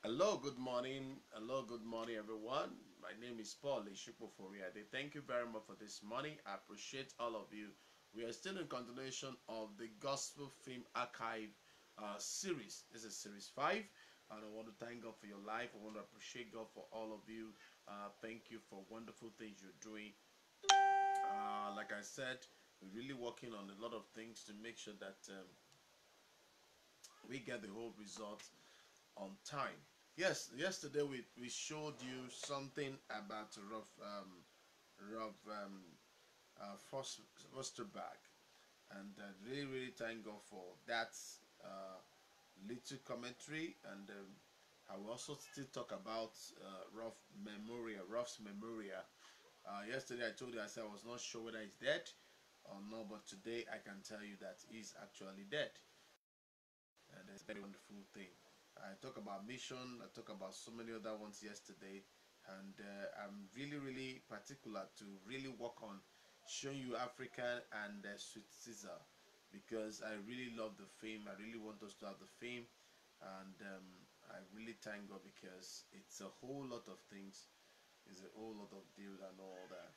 Hello, good morning. Hello, good morning, everyone. My name is Paul-Esupofo. Thank you very much for this morning. I appreciate all of you. We are still in continuation of the Gospel Film Archive series. This is series 5, and I want to thank God for your life. I want to appreciate God for all of you. Thank you for wonderful things you're doing. Like I said, we're really working on a lot of things to make sure that we get the whole result on time. Yes, yesterday we showed you something about Rob Fosterback, and really thank God for that little commentary. And I will also still talk about Ruff's Memoria. Yesterday I told you, I said I was not sure whether he's dead or not, but today I can tell you that he's actually dead, and it's a very wonderful thing. I talk about mission. I talk about so many other ones yesterday, and I'm really particular to really work on showing you African and Sweet Caesar, because I really love the fame. I really want us to have the fame, and I really thank God because it's a whole lot of things. It's a whole lot of deals and all that,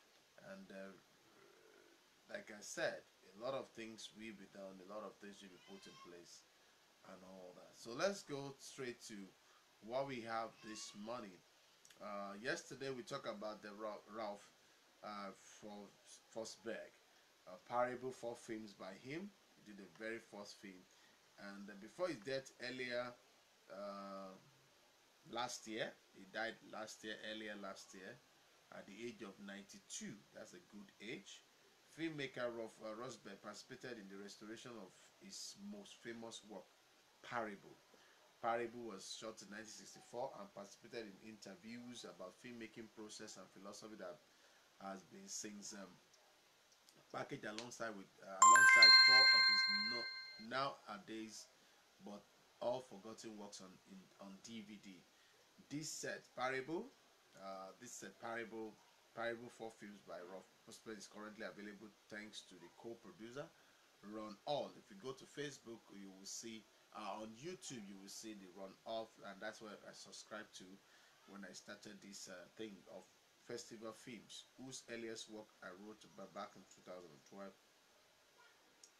and like I said, a lot of things will be done. A lot of things will be put in place and all that. So let's go straight to what we have this morning. Yesterday we talked about the Ralph for Fosberg, parable 4 films by him. He did the very first film, and before his death earlier uh, last year, he died earlier last year, at the age of 92. That's a good age. Filmmaker Rolf Rosberg participated in the restoration of his most famous work, Parable. Parable was shot in 1964 and participated in interviews about filmmaking process and philosophy that has been since packaged alongside 4 of his nowadays but all forgotten works on DVD. This set Parable, Parable 4 films by Rolf Prospect is currently available thanks to the co-producer Run All. If you go to Facebook, you will see on YouTube, you will see the Run Off, and that's where I subscribed to when I started this thing of festival films, whose earliest work I wrote back in 2012.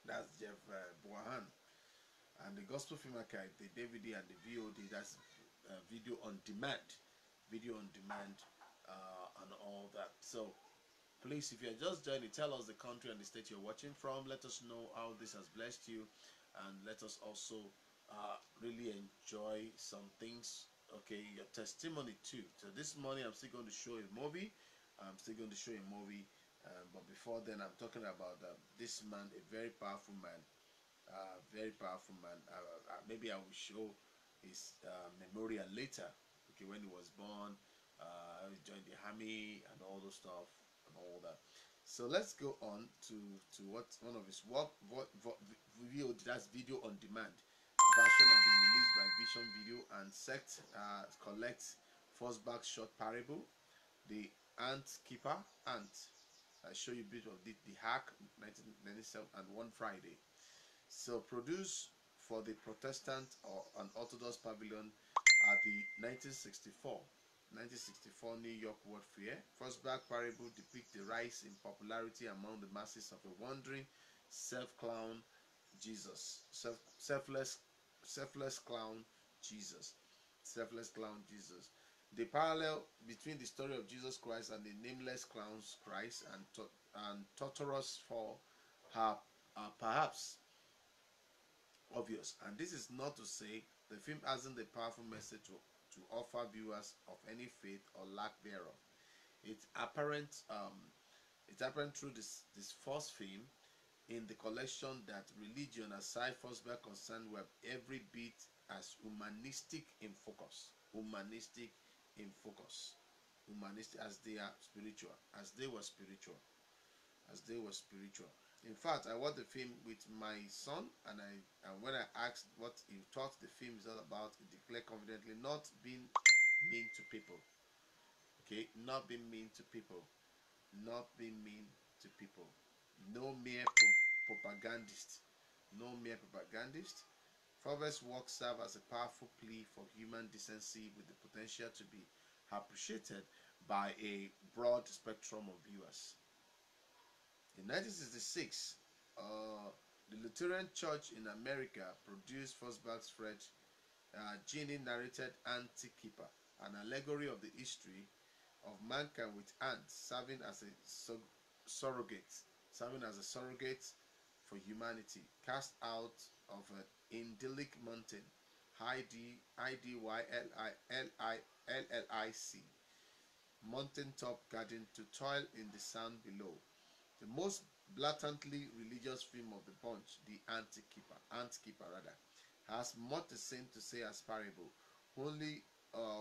That's Jeff Boahan. And the Gospel Film Archive, the DVD and the VOD, that's video on demand, and all that. So please, if you're just joining, tell us the country and the state you're watching from. Let us know how this has blessed you, and let us also really enjoy some things. Okay, your testimony too. So this morning I'm still going to show a movie. But before then, I'm talking about this man, a very powerful man. Maybe I will show his memorial later. Okay, when he was born, he joined the army and all those stuff and all that. So let's go on to what one of his video. That's video on demand version has been released by Vision Video and Sect collects Fosback short Parable, the Ant Keeper, Ant. I show you a bit of the Hack 1997 and One Friday. So produced for the Protestant or an Orthodox Pavilion at the 1964 New York World Fair. Fosback Parable depicts the rise in popularity among the masses of a wandering, self-clown Jesus, selfless clown Jesus, selfless clown Jesus. The parallel between the story of Jesus Christ and the nameless clown's Christ and Torturous Fall are perhaps obvious, and this is not to say the film hasn't a powerful message to offer viewers of any faith or lack thereof. It's apparent through this first film in the collection that religion, aside Fosberg concerned, were every bit as humanistic in focus, humanistic as they are spiritual, as they were spiritual. In fact, I watched the film with my son, and when I asked what he thought the film is all about, he declared confidently, not being mean to people. Okay, not being mean to people, not being mean to people. No mere propagandist, no mere propagandist. Forbes' work serves as a powerful plea for human decency with the potential to be appreciated by a broad spectrum of viewers. In 1966, the Lutheran Church in America produced Fosbach's Fred Genie narrated Ant-Keeper, an allegory of the history of mankind with ants serving as a surrogate for humanity, cast out of an idyllic mountain, Idyllic mountaintop garden to toil in the sand below. The most blatantly religious film of the bunch, the Ant-Keeper rather, has much the same to say as parable, only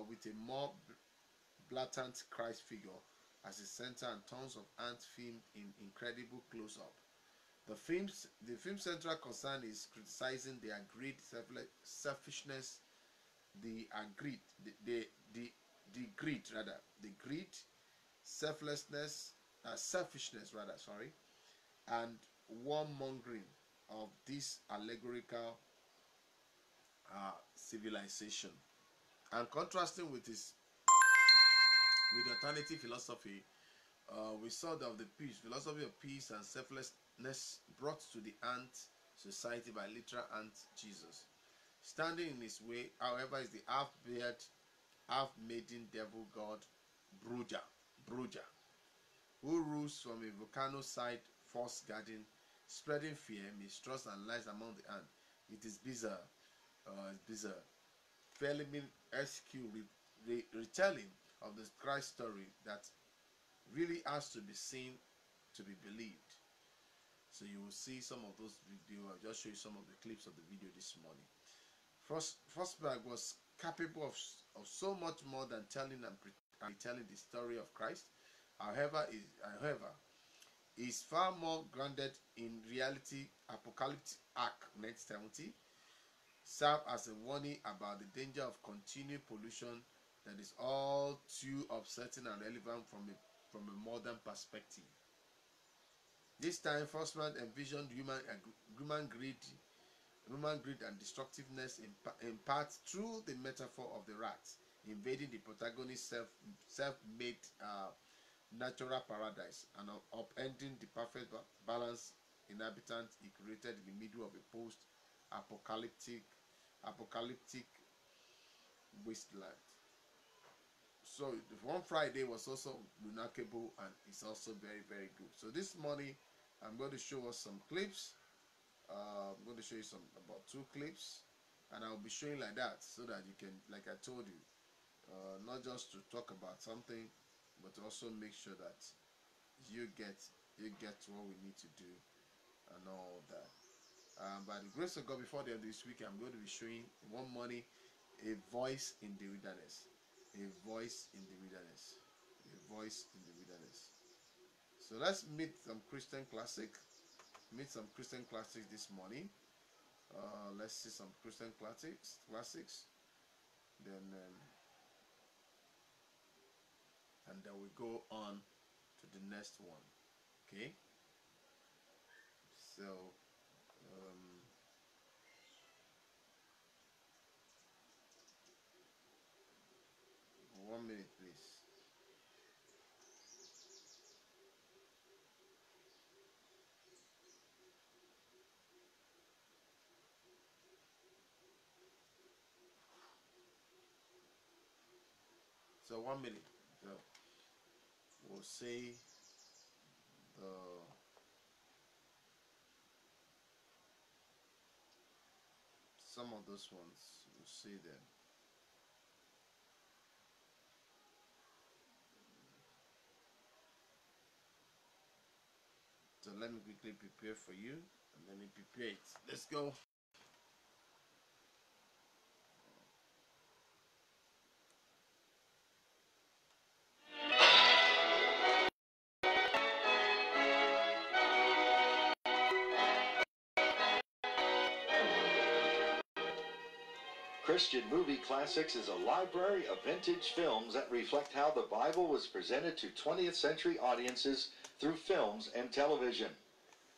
with a more blatant Christ figure as the center and tons of ants filmed in incredible close-up. The film's central concern is criticizing the agreed selfishness, the greed, selfishness rather, sorry, and warmongering of this allegorical civilization, and contrasting with alternative philosophy. We saw that the philosophy of peace and selflessness brought to the ant society by literal ant Jesus. Standing in his way, however, is the half-beard, half-maiden devil god Bruja, who rules from a volcano-side force garden, spreading fear, mistrust, and lies among the ant. It is bizarre. Failing SQ retelling of the Christ story that really has to be seen to be believed. So you will see some of those videos. I'll just show you some of the clips of the video this morning. Fosbach was capable of so much more than telling and telling the story of Christ. However, is far more grounded in reality. Apocalyptic Act 1970 serve as a warning about the danger of continued pollution that is all too upsetting and relevant from a modern perspective. This time, Fosbach envisioned human greed and destructiveness in part through the metaphor of the rat invading the protagonist's self-made natural paradise and upending the perfect balance inhabitant he created in the middle of a post-apocalyptic wasteland. So the one Friday was also remarkable and it's also very, very good. So this morning I'm going to show us some clips. I'm going to show you about 2 clips, and I'll be showing like that so that you can, like I told you, not just to talk about something, but also make sure that you get what we need to do and all that. By the grace of God, before the end of this week, I'm going to be showing one morning a voice in the wilderness. A voice in the wilderness. A voice in the wilderness. So let's meet some Christian classics. This morning. Let's see some Christian classics. Then and then we go on to the next one. Okay. So 1 minute, please. So 1 minute. So we'll say some of those ones. We'll see them. So let me quickly prepare for you, and let me prepare it. Let's go. Christian Movie Classics is a library of vintage films that reflect how the Bible was presented to 20th century audiences through films and television.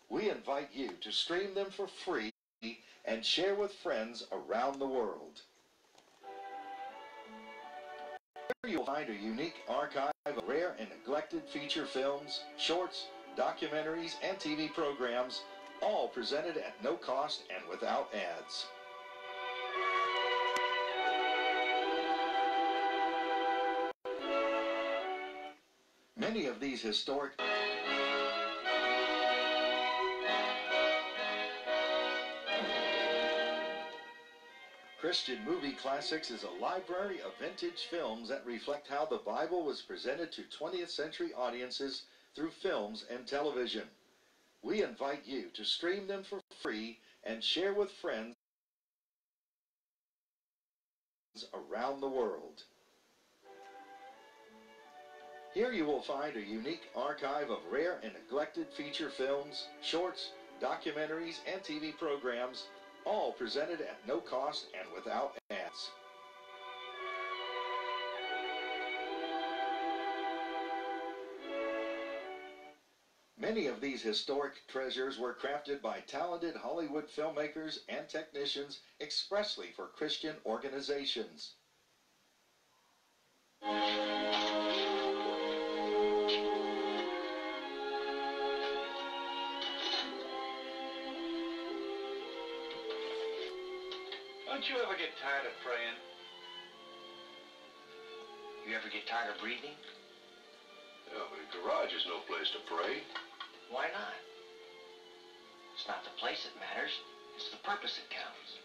We invite you to stream them for free and share with friends around the world. Here you'll find a unique archive of rare and neglected feature films, shorts, documentaries, and TV programs, all presented at no cost and without ads. Many of these historic Christian Movie Classics is a library of vintage films that reflect how the Bible was presented to 20th century audiences through films and television. We invite you to stream them for free and share with friends around the world. Here you will find a unique archive of rare and neglected feature films, shorts, documentaries, and TV programs, all presented at no cost and without ads. Many of these historic treasures were crafted by talented Hollywood filmmakers and technicians expressly for Christian organizations. Don't you ever get tired of praying? You ever get tired of breathing? Yeah, but a garage is no place to pray. Why not? It's not the place that matters. It's the purpose that counts.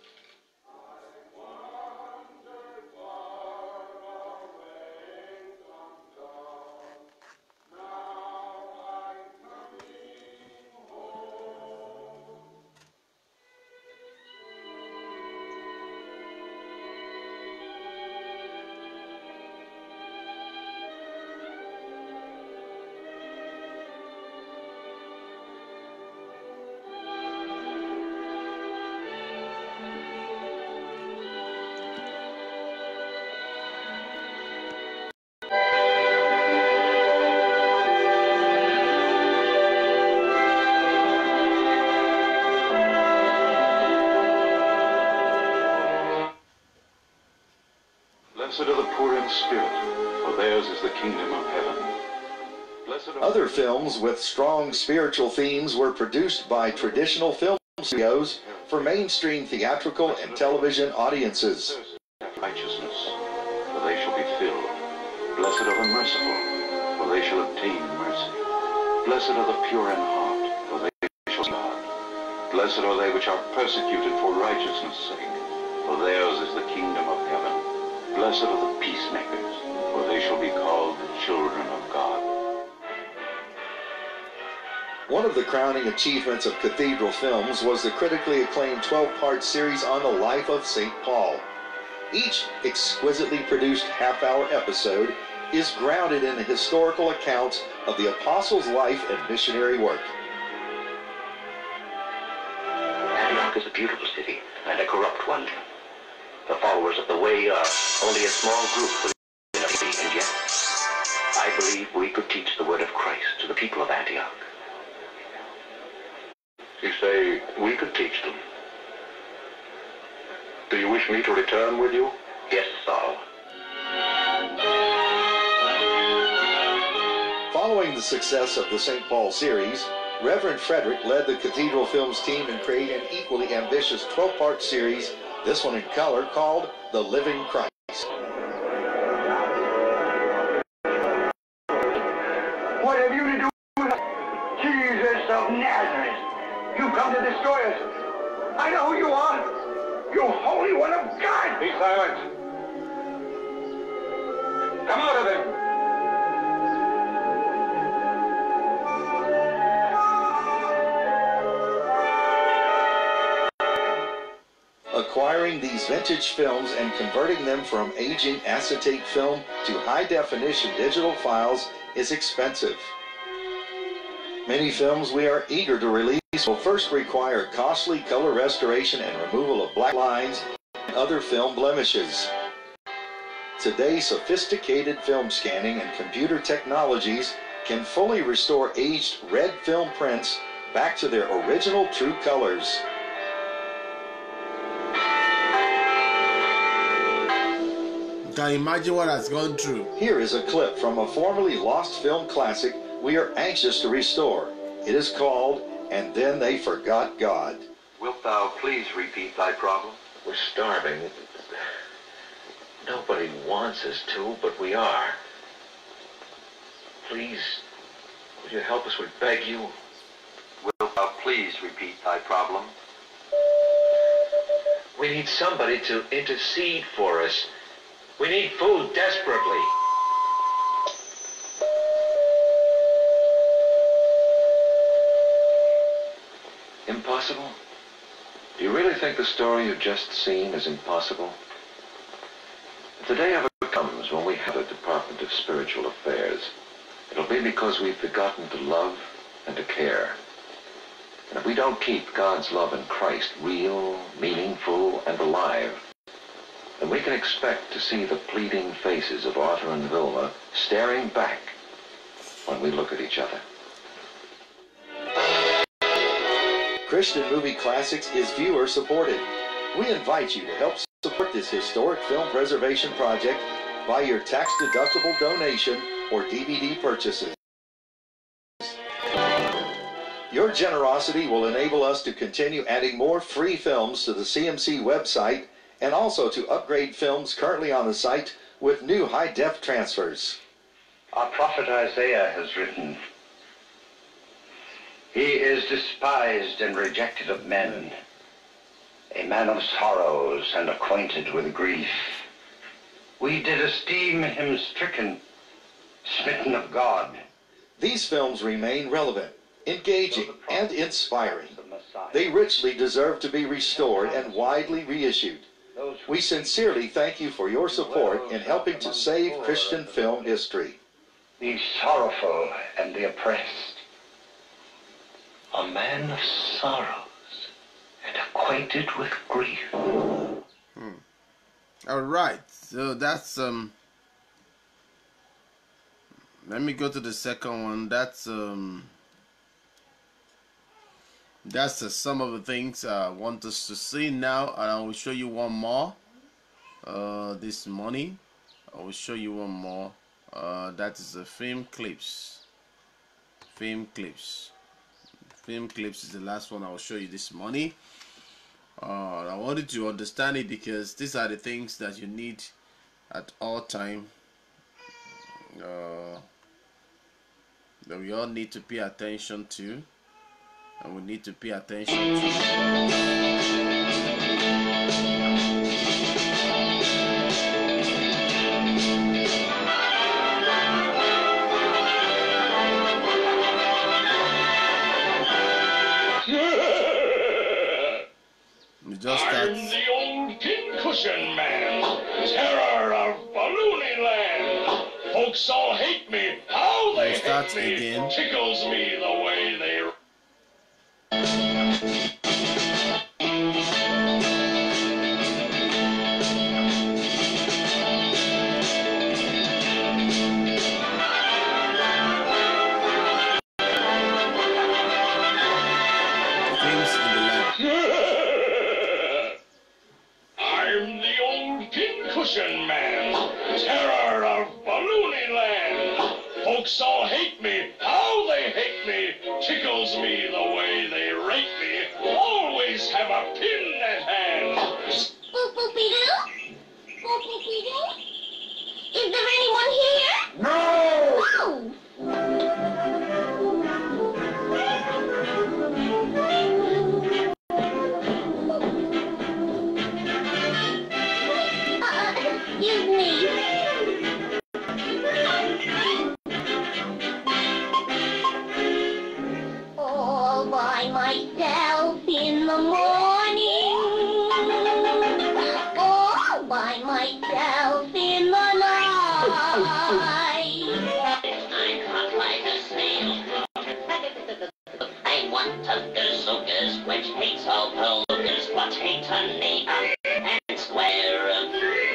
Blessed are the poor in spirit, for theirs is the kingdom of heaven. Other films with strong spiritual themes were produced by traditional film studios for mainstream theatrical and television audiences. Righteousness, for they shall be filled. Blessed are the merciful, for they shall obtain mercy. Blessed are the pure in heart, for they shall see God. Blessed are they which are persecuted for righteousness' sake, for theirs is the kingdom of heaven. Blessed are the peacemakers, for they shall be called the children of God. One of the crowning achievements of Cathedral Films was the critically acclaimed 12-part series on the life of St. Paul. Each exquisitely produced half-hour episode is grounded in the historical accounts of the apostle's life and missionary work. Antioch is a beautiful city and a corrupt one. The followers of the way are only a small group within a city, and yet I believe we could teach the word of Christ to the people of Antioch. You say we could teach them. Do you wish me to return with you? Yes, Saul. Following the success of the St. Paul series, Reverend Frederick led the Cathedral Films team in creating an equally ambitious 12-part series, this one in color, called The Living Christ. What have you to do with us? Jesus of Nazareth? You've come to destroy us. I know who you are. You Holy One of God. Be silent. Come out of him. Acquiring these vintage films and converting them from aging acetate film to high-definition digital files is expensive. Many films we are eager to release will first require costly color restoration and removal of black lines and other film blemishes. Today, sophisticated film scanning and computer technologies can fully restore aged red film prints back to their original true colors. can imagine what has gone through. Here is a clip from a formerly lost film classic we are anxious to restore. It is called And Then They Forgot God. Wilt thou please repeat thy problem? We're starving. Nobody wants us to, but we are. Please, would you help us? We beg you. Wilt thou please repeat thy problem? We need somebody to intercede for us. We need food desperately. Impossible? Do you really think the story you've just seen is impossible? If the day ever comes when we have a Department of Spiritual Affairs, it'll be because we've forgotten to love and to care. And if we don't keep God's love in Christ real, meaningful, and alive, then we can expect to see the pleading faces of Arthur and Vilma staring back when we look at each other. Christian Movie Classics is viewer supported. We invite you to help support this historic film preservation project by your tax-deductible donation or DVD purchases. Your generosity will enable us to continue adding more free films to the CMC website and also to upgrade films currently on the site with new high-def transfers. Our prophet Isaiah has written, "He is despised and rejected of men, a man of sorrows and acquainted with grief. We did esteem him stricken, smitten of God." These films remain relevant, engaging, and inspiring. They richly deserve to be restored and widely reissued. We sincerely thank you for your support in helping to save Christian film history. The sorrowful and the oppressed, a man of sorrows and acquainted with grief. All right, so that's let me go to the second one. That's some of the things I want us to see now, and I will show you one more this morning. I will show you one more. That is the film clips. Film clips is the last one I will show you this morning. I wanted to understand it because these are the things that you need at all time, that we all need to pay attention to, and we need to pay attention to. I'm the old pincushion man, terror of Balloonie Land. Folks all hate me, how they hate me, again. Tickles me the way they... I'm the old pincushion man, terror of Balloonie Land. Folks all hate me, how they hate me, tickles me the way they rate me. Always have a pin at hand. Boop-boop-be-doo? Boop-boop-be-doo? Is there anyone here? No! Excuse me. All by myself in the morning. All by myself in the night. I'm hot like a snail. I want tuckers, soakers, which hates all polkas, but hate honey and square.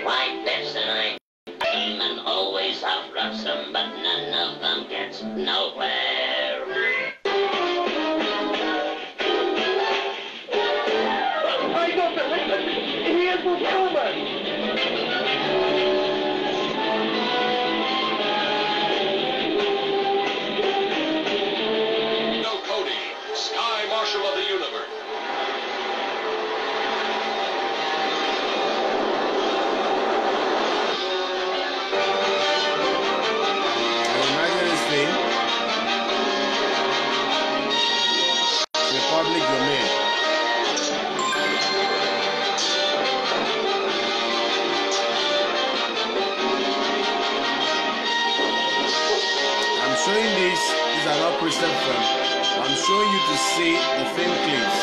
White lips and I aim and always have rough some, but none of them gets nowhere. I don't believe it! He is the human! Christian film. I'm showing you to see the film clips.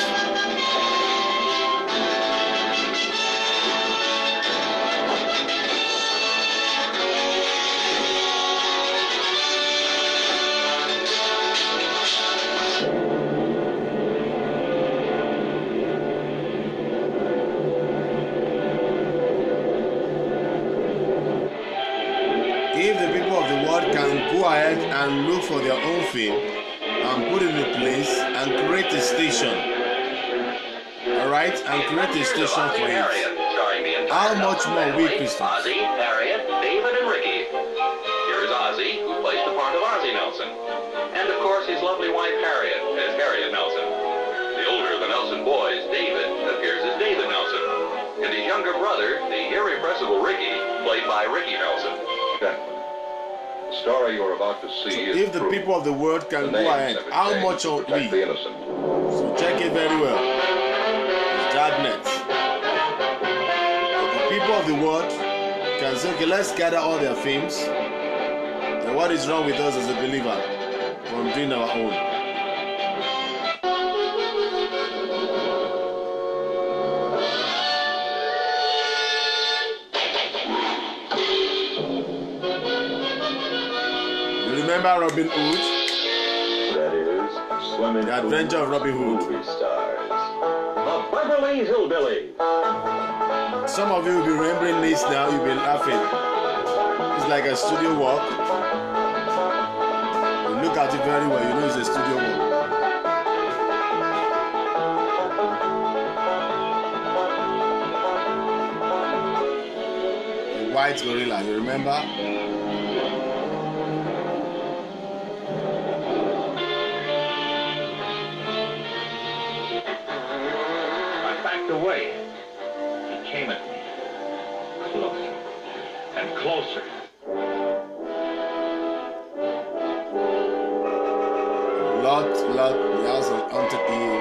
If the people of the world can go ahead and look for their own film and put it in place and create a station, alright, and create a station for it, how much more we Christians? Ozzy, Harriet, David, and Ricky. Here's Ozzy, who plays the part of Ozzy Nelson. And of course his lovely wife Harriet as Harriet Nelson. The older of the Nelson boys, David, appears as David Nelson. And his younger brother, the irrepressible Ricky, played by Ricky Nelson. The story you're about to see is if the true. people of the world can go ahead, how much are we? The innocent. So check it very well. It's darkness. If the people of the world can say, okay, let's gather all their films, then what is wrong with us as a believer from doing our own? Remember Robin Hood? That is, swimming The Adventure of Robin Hood. movie stars. The Beverly Hillbillies. Some of you will be remembering this now, you'll be laughing. It's like a studio walk. You look at it very well, you know it's a studio walk. The white gorilla, you remember? Away. He came at me. Closer and closer. Lot, the house of haunted hill.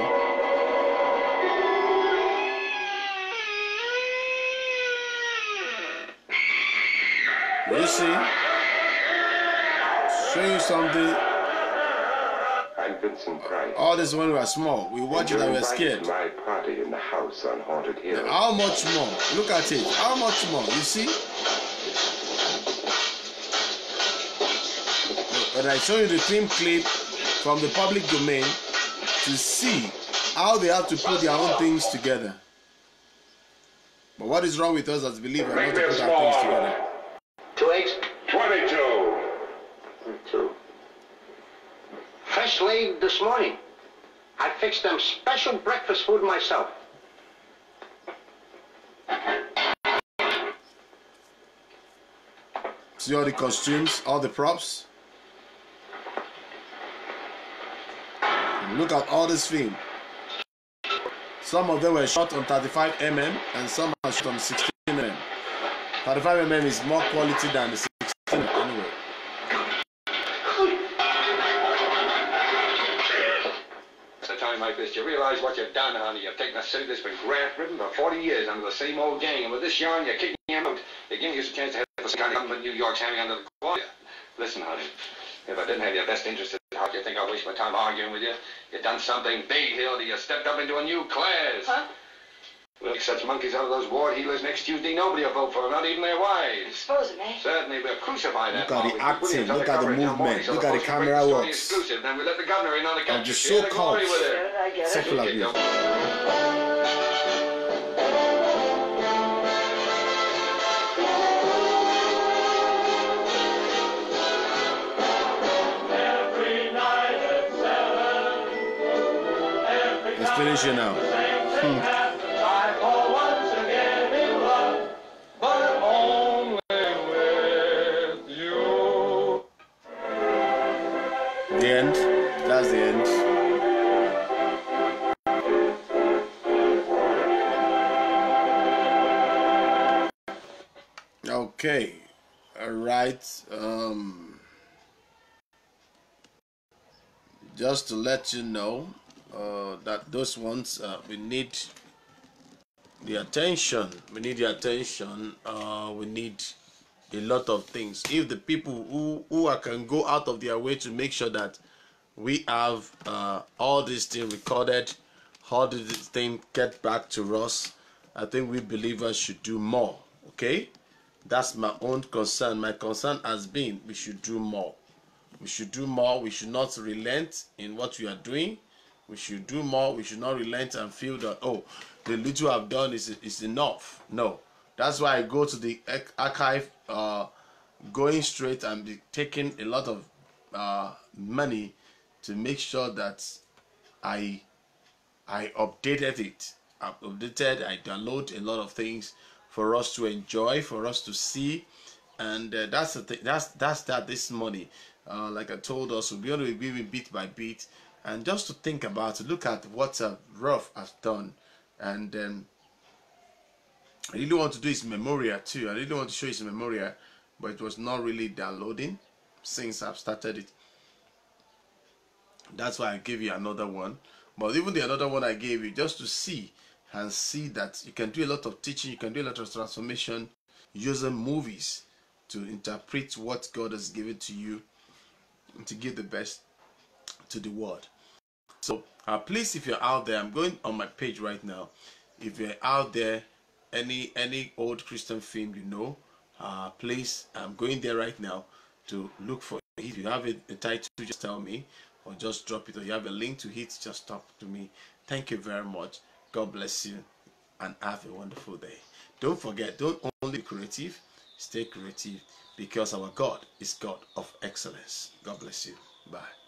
You see? Show you something. Vincent Price. All this when we were small, we watched it and we were scared. My party in the house on Haunted Hill. How much more? Look at it. How much more? You see? But I show you the film clip from the public domain to see how they have to put their own things together. But what is wrong with us as believers not to put our things together? 2 eggs? 22. 2. Fresh laid this morning. I fixed them special breakfast food myself. See all the costumes, all the props. And look at all this film. Some of them were shot on 35mm and some are shot on 16mm. 35mm is more quality than the 16mm anyway. Like this, you realize what you've done, honey. You've taken a city that's been graft-ridden for 40 years under the same old gang, and with this yarn, you're kicking him out. You're giving us a chance to have the kind of government New York's having under the claw. Listen, honey, if I didn't have your best interest at heart, you think I'd waste my time arguing with you? You've done something big, Hildy. You stepped up into a new class. Huh? We'll kick such monkeys out of those ward healers next Tuesday. Nobody will vote for them, not even their wives. Suppose it may. Certainly, we'll crucify that. Look at the acting, look at the movement, look at the camera works. Exclusive, then we let the governor in on the capture. And the so-called I get it. secular view. Let's finish it now. The end. That's the end. Okay. All right. Just to let you know that those ones we need the attention. We need the attention. We need a lot of things. If the people who can go out of their way to make sure that we have all this thing recorded. How did this thing get back to us? I think we believers should do more. Okay, that's my own concern. My concern has been we should do more. We should do more. We should not relent in what we are doing. We should do more. We should not relent and feel that, oh, the little I've done is enough. No, that's why I go to the archive, going straight and be taking a lot of money to make sure that I updated it. I updated. I download a lot of things for us to enjoy, for us to see, and that's the thing. That's that. This money, like I told us, we're going to be giving bit by bit, and just to think about it, look at what Rough has done, and I really want to do his memorial too. I really want to show his memorial, but it was not really downloading since I've started it. That's why I gave you another one. But even the another one I gave you, just to see and see that you can do a lot of teaching, you can do a lot of transformation using movies to interpret what God has given to you and to give the best to the world. So please, if you're out there, I'm going on my page right now. If you're out there, any old Christian film you know, please, I'm going there right now to look for it. If you have a title, just tell me, or just drop it, or you have a link to hit, just talk to me. Thank you very much. God bless you and have a wonderful day. Don't forget, don't only be creative, stay creative, because our God is God of excellence. God bless you. Bye.